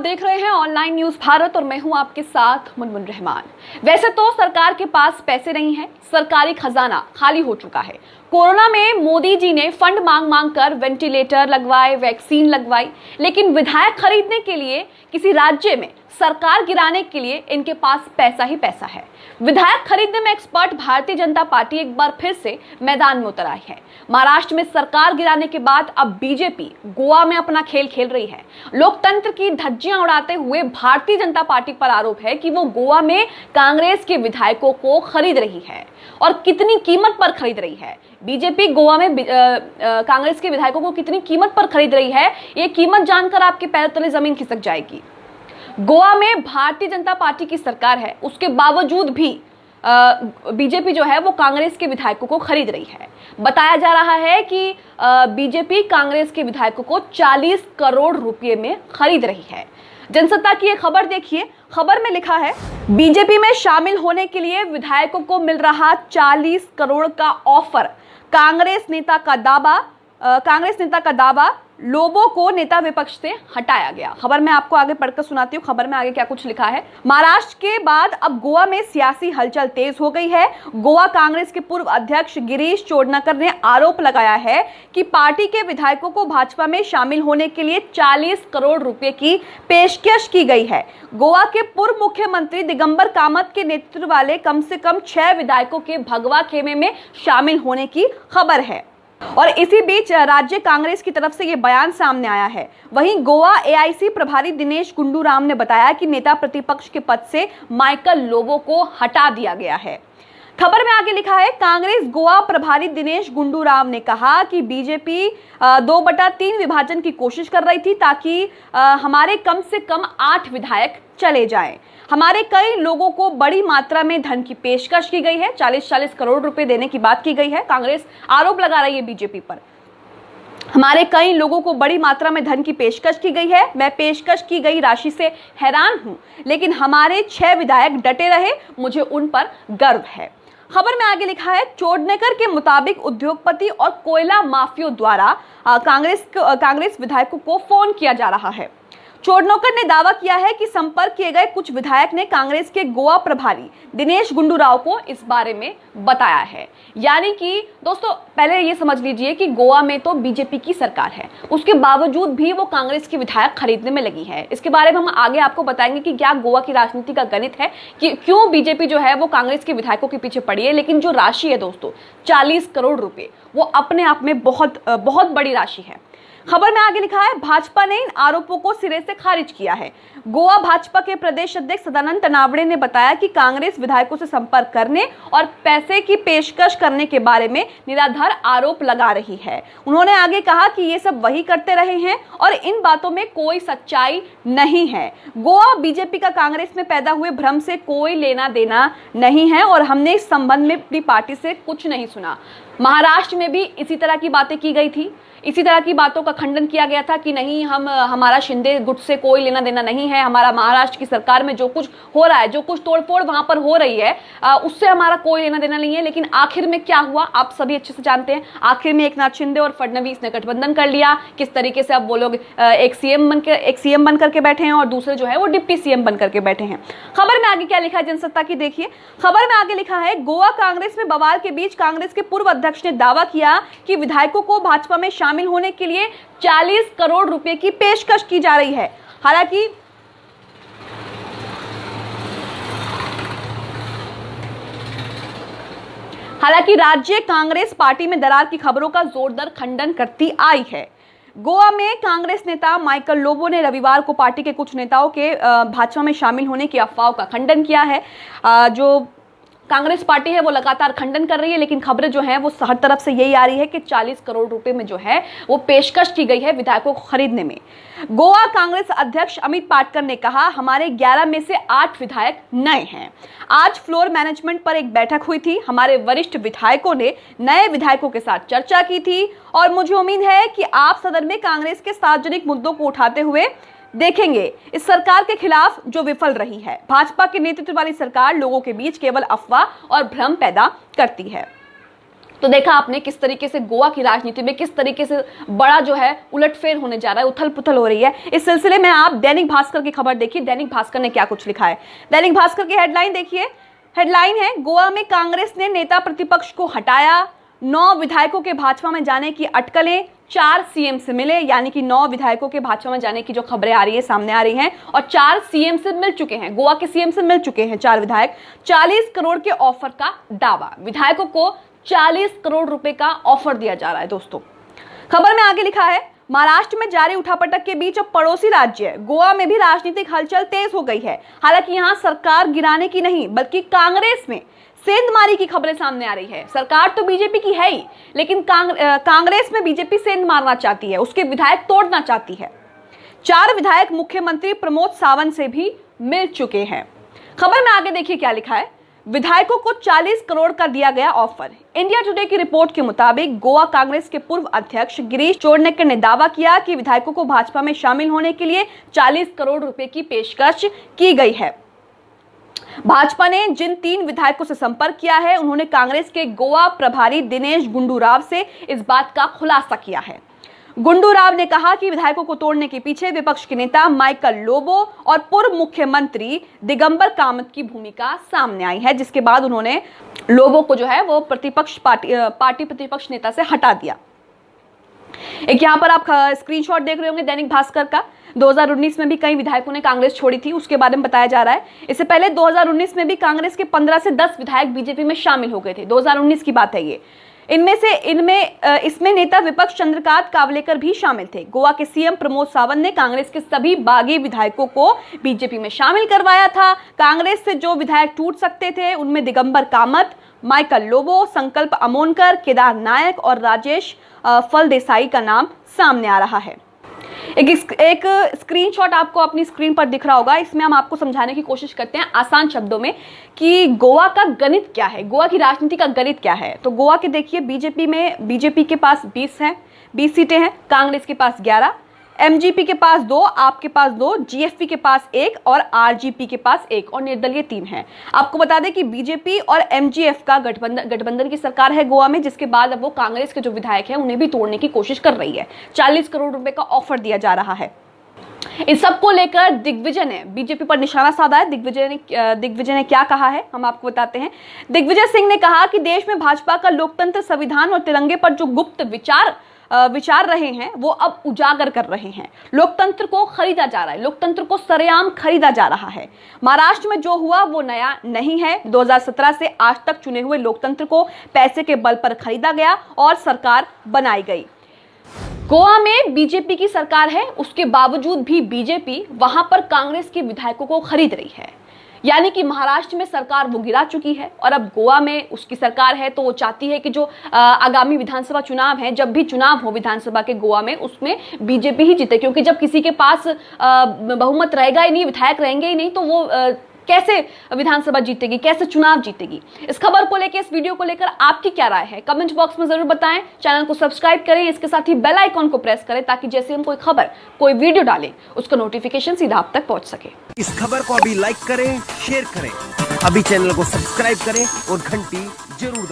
देख रहे हैं ऑनलाइन न्यूज भारत और मैं हूं आपके साथ मुनमुन रहमान। वैसे तो सरकार के पास पैसे नहीं है, सरकारी खजाना खाली हो चुका है। कोरोना में मोदी जी ने फंड मांग मांग कर वेंटिलेटर लगवाए, वैक्सीन लगवाई, लेकिन विधायक खरीदने के लिए किसी राज्य में सरकार गिराने के लिए इनके पास पैसा ही पैसा है। विधायक खरीदने में एक्सपर्ट भारतीय जनता पार्टी एक बार फिर से मैदान में उतर आई है। महाराष्ट्र में सरकार गिराने के बाद अब बीजेपी गोवा में अपना खेल खेल रही है। लोकतंत्र की धज्जियां उड़ाते हुए भारतीय जनता पार्टी पर आरोप है कि वो गोवा में कांग्रेस के विधायकों को खरीद रही है और कितनी कीमत पर खरीद रही है। बीजेपी गोवा में कांग्रेस के विधायकों को कितनी कीमत पर खरीद रही है, ये कीमत जानकर आपके पैरों तले जमीन खिसक जाएगी। गोवा में भारतीय जनता पार्टी की सरकार है, उसके बावजूद भी बीजेपी जो है वो कांग्रेस के विधायकों को खरीद रही है। बताया जा रहा है कि बीजेपी कांग्रेस के विधायकों को 40 करोड़ रुपए में खरीद रही है। जनसत्ता की एक खबर देखिए, खबर में लिखा है बीजेपी में शामिल होने के लिए विधायकों को मिल रहा 40 करोड़ का ऑफर। कांग्रेस नेता का दावा लोगों को नेता विपक्ष से हटाया गया। खबर मैं आपको आगे पढ़कर सुनाती हूँ। खबर में आगे क्या कुछ लिखा है। महाराष्ट्र के बाद अब गोवा में सियासी हलचल तेज हो गई है। गोवा कांग्रेस के पूर्व अध्यक्ष गिरीश चोडनकर ने आरोप लगाया है कि पार्टी के विधायकों को भाजपा में शामिल होने के लिए 40 करोड़ रुपए की पेशकश की गई है। गोवा के पूर्व मुख्यमंत्री दिगंबर कामत के नेतृत्व वाले कम से कम 6 विधायकों के भगवा खेमे में शामिल होने की खबर है और इसी बीच राज्य कांग्रेस की तरफ से यह बयान सामने आया है। वहीं गोवा एआईसी प्रभारी दिनेश गुंडूराव ने बताया कि नेता प्रतिपक्ष के पद से माइकल लोबो को हटा दिया गया है। खबर में आगे लिखा है कांग्रेस गोवा प्रभारी दिनेश गुंडूराव ने कहा कि बीजेपी 2/3 विभाजन की कोशिश कर रही थी ताकि हमारे कम से कम 8 विधायक चले जाएं। हमारे कई लोगों को बड़ी मात्रा में धन की पेशकश की गई है। 40 करोड़ रुपए देने की बात की गई है। कांग्रेस आरोप लगा रही है बीजेपी पर। हमारे कई लोगों को बड़ी मात्रा में धन की पेशकश की गई है। मैं पेशकश की गई राशि से हैरान हूं, लेकिन हमारे 6 विधायक डटे रहे, मुझे उन पर गर्व है। खबर में आगे लिखा है चोडनेकर के मुताबिक उद्योगपति और कोयला माफियों द्वारा कांग्रेस विधायकों को फोन किया जा रहा है। चोडनेकर ने दावा किया है कि संपर्क किए गए कुछ विधायक ने कांग्रेस के गोवा प्रभारी दिनेश गुंडूराव को इस बारे में बताया है। यानी कि दोस्तों पहले ये समझ लीजिए कि गोवा में तो बीजेपी की सरकार है, उसके बावजूद भी वो कांग्रेस के विधायक खरीदने में लगी है। इसके बारे में हम आगे आपको बताएंगे कि क्या गोवा की राजनीति का गणित है कि क्यों बीजेपी जो है वो कांग्रेस के विधायकों के पीछे पड़ी है। लेकिन जो राशि है दोस्तों 40 करोड़ रुपए, वो अपने आप में बहुत बड़ी राशि है। खबर में आगे लिखा है भाजपा ने इन आरोपों को सिरे से खारिज किया है। गोवा भाजपा के प्रदेश अध्यक्ष सदानंद तनावड़े ने बताया कि कांग्रेस विधायकों से संपर्क करने और पैसे की पेशकश करने के बारे में निराधार आरोप लगा रही है। उन्होंने आगे कहा कि ये सब वही करते रहे हैं और इन बातों में कोई सच्चाई नहीं है। गोवा बीजेपी का कांग्रेस में पैदा हुए भ्रम से कोई लेना देना नहीं है और हमने इस संबंध में अपनी पार्टी से कुछ नहीं सुना। महाराष्ट्र में भी इसी तरह की बातें की गई थी, इसी तरह की बातों का खंडन किया गया था कि नहीं, हमारा शिंदे गुट से कोई लेना देना नहीं है। हमारा महाराष्ट्र की सरकार में जो कुछ हो रहा है, जो कुछ तोड़फोड़ वहां पर हो रही है, उससे हमारा कोई लेना देना नहीं है। लेकिन आखिर में क्या हुआ आप सभी अच्छे से जानते हैं। आखिर में एकनाथ शिंदे और फडणवीस ने गठबंधन कर लिया। किस तरीके से अब वो लोग एक सीएम बन करके बैठे हैं और दूसरे जो है वो डिप्टी सीएम बन करके बैठे हैं। खबर में आगे क्या लिखा है जनसत्ता की देखिए। खबर में आगे लिखा है गोवा कांग्रेस में बवाल के बीच कांग्रेस के पूर्व अध्यक्ष ने दावा किया कि विधायकों को भाजपा में शामिल होने के लिए 40 करोड़ रुपए की पेशकश की जा रही है। हालांकि राज्य कांग्रेस पार्टी में दरार की खबरों का जोरदार खंडन करती आई है। गोवा में कांग्रेस नेता माइकल लोबो ने रविवार को पार्टी के कुछ नेताओं के भाजपा में शामिल होने की अफवाह का खंडन किया है। जो कांग्रेस पार्टी है वो लगातार खंडन कर रही है, लेकिन खबरें जो हैं वो हर तरफ से यही आ रही है कि 40 करोड़ रुपए में जो है वो पेशकश की गई है विधायकों को खरीदने में। गोवा कांग्रेस अध्यक्ष अमित पाटकर ने कहा हमारे 11 में से 8 विधायक नए हैं। आज फ्लोर मैनेजमेंट पर एक बैठक हुई थी। हमारे वरिष्ठ विधायकों ने नए विधायकों के साथ चर्चा की थी और मुझे उम्मीद है कि आप सदन में कांग्रेस के सार्वजनिक मुद्दों को उठाते हुए देखेंगे। इस सरकार के खिलाफ जो विफल रही है, भाजपा के नेतृत्व वाली सरकार लोगों के बीच केवल अफवाह और भ्रम पैदा करती है। तो देखा आपने किस तरीके से गोवा की राजनीति में किस तरीके से बड़ा जो है उलटफेर होने जा रहा है, उथल पुथल हो रही है। इस सिलसिले में आप दैनिक भास्कर की खबर देखिए, दैनिक भास्कर ने क्या कुछ लिखा है। दैनिक भास्कर की हेडलाइन देखिए, हेडलाइन है गोवा में कांग्रेस ने नेता प्रतिपक्ष को हटाया, 9 विधायकों के भाजपा में जाने की अटकलें, 4 सीएम से मिले, यानी कि 9 विधायकों के भाजपा में जाने की जो खबरें आ रही है सामने आ रही हैं और 4 सीएम से मिल चुके हैं, गोवा के सीएम से मिल चुके हैं 4 विधायक। 40 करोड़ के ऑफर का दावा, विधायकों को 40 करोड़ रुपए का ऑफर दिया जा रहा है। दोस्तों खबर में आगे लिखा है, महाराष्ट्र में जारी उठापटक के बीच अब पड़ोसी राज्य गोवा में भी राजनीतिक हलचल तेज हो गई है। हालांकि यहां सरकार गिराने की नहीं बल्कि कांग्रेस में सेंधमारी की खबरें सामने आ रही है। सरकार तो बीजेपी की है ही, लेकिन कांग्रेस में बीजेपी सेंध मारना चाहती है, उसके विधायक तोड़ना चाहती है। 4 विधायक मुख्यमंत्री प्रमोद सावंत से भी मिल चुके हैं। खबर में आगे देखिए क्या लिखा है, विधायकों को 40 करोड़ का दिया गया ऑफर। इंडिया टुडे की रिपोर्ट के मुताबिक गोवा कांग्रेस के पूर्व अध्यक्ष गिरीश चोडनेकर ने दावा किया कि विधायकों को भाजपा में शामिल होने के लिए 40 करोड़ रुपए की पेशकश की गई है। भाजपा ने जिन 3 विधायकों से संपर्क किया है, उन्होंने कांग्रेस के गोवा प्रभारी दिनेश गुंडू राव से इस बात का खुलासा किया है। गुंडू राव ने कहा कि विधायकों को तोड़ने के पीछे विपक्ष के नेता माइकल लोबो और पूर्व मुख्यमंत्री दिगंबर कामत की भूमिका सामने आई है, जिसके बाद उन्होंने लोबो को जो है वो पार्टी प्रतिपक्ष नेता से हटा दिया। एक यहाँ पर आप स्क्रीनशॉट देख रहे होंगे दैनिक भास्कर का। 2019 में भी कई विधायकों ने कांग्रेस छोड़ी थी, उसके बारे में बताया जा रहा है। इससे पहले 2019 में भी कांग्रेस के 15 से 10 विधायक बीजेपी में शामिल हो गए थे। 2019 की बात है ये। इसमें नेता विपक्ष चंद्रकांत कावलेकर भी शामिल थे। गोवा के सीएम प्रमोद सावंत ने कांग्रेस के सभी बागी विधायकों को बीजेपी में शामिल करवाया था। कांग्रेस से जो विधायक टूट सकते थे उनमें दिगंबर कामत, माइकल लोबो, संकल्प अमोनकर, केदार नायक और राजेश फलदेसाई का नाम सामने आ रहा है। एक स्क्रीनशॉट आपको अपनी स्क्रीन पर दिख रहा होगा। इसमें हम आपको समझाने की कोशिश करते हैं आसान शब्दों में कि गोवा का गणित क्या है, गोवा की राजनीति का गणित क्या है। तो गोवा के देखिए, बीजेपी के पास 20 सीटें हैं, कांग्रेस के पास 11, एमजीपी के पास 2, आपके पास 2, जीएफपी के पास 1 और आरजीपी के पास 1 और निर्दलीय 3 है। आपको बता दें कि बीजेपी और एमजीएफ का गठबंधन की सरकार है गोवा में, जिसके बाद अब वो कांग्रेस के जो विधायक हैं उन्हें भी तोड़ने की कोशिश कर रही है। 40 करोड़ रुपए का ऑफर दिया जा रहा है। इस सब को लेकर दिग्विजय ने बीजेपी पर निशाना साधा है। दिग्विजय ने क्या कहा है हम आपको बताते हैं। दिग्विजय सिंह ने कहा कि देश में भाजपा का लोकतंत्र, संविधान और तिरंगे पर जो गुप्त विचार रहे हैं वो अब उजागर कर रहे हैं। लोकतंत्र को खरीदा जा रहा है, लोकतंत्र को सरेआम खरीदा जा रहा है। महाराष्ट्र में जो हुआ वो नया नहीं है। 2017 से आज तक चुने हुए लोकतंत्र को पैसे के बल पर खरीदा गया और सरकार बनाई गई। गोवा में बीजेपी की सरकार है, उसके बावजूद भी बीजेपी वहां पर कांग्रेस के विधायकों को खरीद रही है। यानी कि महाराष्ट्र में सरकार वो गिरा चुकी है और अब गोवा में उसकी सरकार है, तो वो चाहती है कि जो आगामी विधानसभा चुनाव है, जब भी चुनाव हो विधानसभा के गोवा में, उसमें बीजेपी ही जीते। क्योंकि जब किसी के पास बहुमत रहेगा ही नहीं, विधायक रहेंगे ही नहीं, तो वो कैसे विधानसभा जीतेगी, कैसे चुनाव जीतेगी। इस खबर को लेकर, इस वीडियो को लेकर आपकी क्या राय है, कमेंट बॉक्स में जरूर बताएं। चैनल को सब्सक्राइब करें, इसके साथ ही बेल आइकॉन को प्रेस करें ताकि जैसे हम कोई खबर, कोई वीडियो डालें उसका नोटिफिकेशन सीधा आप तक पहुंच सके। इस खबर को अभी लाइक करें, शेयर करें, अभी चैनल को सब्सक्राइब करें और घंटी जरूर